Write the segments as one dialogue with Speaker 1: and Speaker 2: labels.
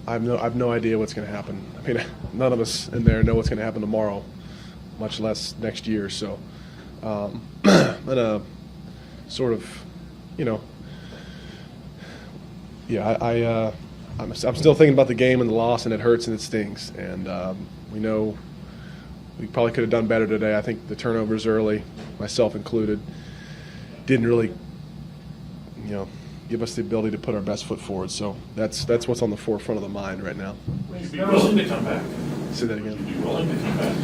Speaker 1: I've no idea what's going to happen. I mean, none of us in there know what's going to happen tomorrow, much less next year. So, I'm gonna sort of, you know, yeah, I'm still thinking about the game and the loss, and it hurts and it stings. And we know we probably could have done better today. I think the turnovers early, myself included, didn't really, you know, give us the ability to put our best foot forward. So that's what's on the forefront of the mind right now.
Speaker 2: Would you be willing to come back?
Speaker 1: Say that again.
Speaker 2: Would you be willing to come back?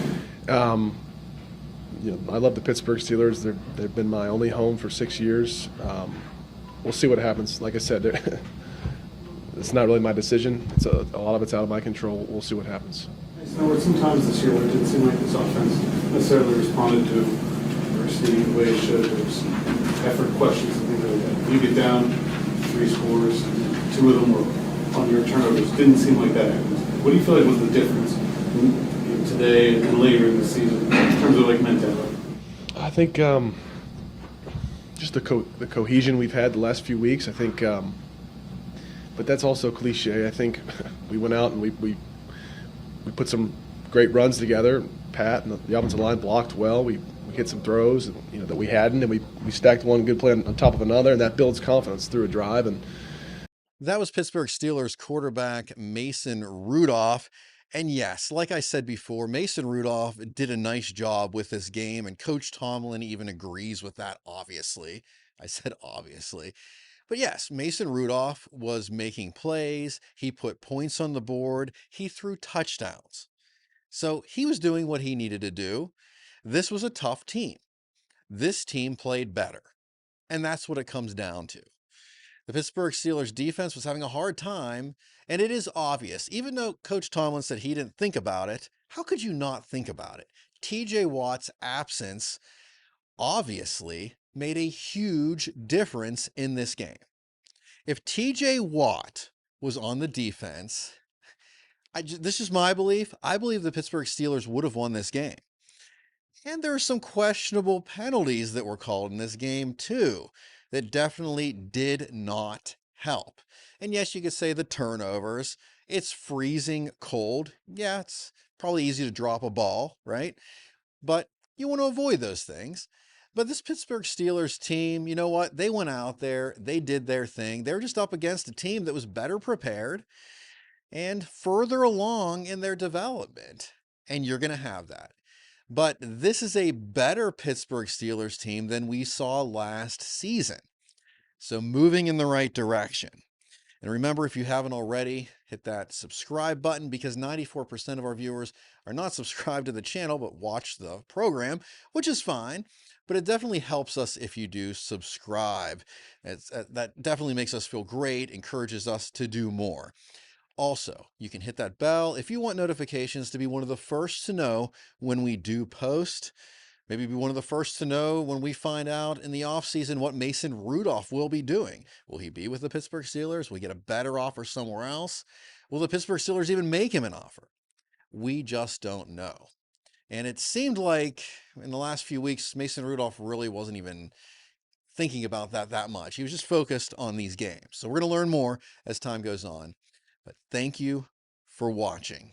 Speaker 1: You know, I love the Pittsburgh Steelers. They've been my only home for 6 years. We'll see what happens. Like I said, it's not really my decision. A lot of it's out of my control. We'll see what happens.
Speaker 3: So sometimes this year where it didn't seem like this offense necessarily responded to adversity the way it should. There was effort questions and things like that. You get down 3 scores, 2 of them were on your turnovers. Didn't seem like that happened. What do you feel like was the difference today and later in the season in terms of like mentality?
Speaker 1: I think just the cohesion we've had the last few weeks. I think, but that's also cliche. I think we went out and we put some great runs together. Pat and the offensive line blocked well. We hit some throws, you know, that we hadn't, and we stacked one good play on top of another, and that builds confidence through a drive. And
Speaker 4: that was Pittsburgh Steelers quarterback Mason Rudolph. And yes, like I said before, Mason Rudolph did a nice job with this game, and Coach Tomlin even agrees with that, obviously. I said obviously. But yes, Mason Rudolph was making plays. He put points on the board. He threw touchdowns. So he was doing what he needed to do. This was a tough team. This team played better. And that's what it comes down to. The Pittsburgh Steelers defense was having a hard time, and it is obvious. Even though Coach Tomlin said he didn't think about it, how could you not think about it? TJ Watt's absence obviously made a huge difference in this game. If TJ Watt was on the defense, this is my belief. I believe the Pittsburgh Steelers would have won this game. And there are some questionable penalties that were called in this game too, that definitely did not help. And yes, you could say the turnovers. It's freezing cold. Yeah, it's probably easy to drop a ball, right? But you want to avoid those things. But this Pittsburgh Steelers team, you know what? They went out there, they did their thing. They were just up against a team that was better prepared and further along in their development. And you're going to have that. But this is a better Pittsburgh Steelers team than we saw last season. So moving in the right direction. And remember, if you haven't already, hit that subscribe button, because 94% of our viewers are not subscribed to the channel but watch the program, which is fine. But it definitely helps us if you do subscribe. That definitely makes us feel great, encourages us to do more. Also, you can hit that bell if you want notifications to be one of the first to know when we do post. Maybe be one of the first to know when we find out in the offseason what Mason Rudolph will be doing. Will he be with the Pittsburgh Steelers? Will he get a better offer somewhere else? Will the Pittsburgh Steelers even make him an offer? We just don't know. And it seemed like in the last few weeks, Mason Rudolph really wasn't even thinking about that much. He was just focused on these games. So we're going to learn more as time goes on. But thank you for watching.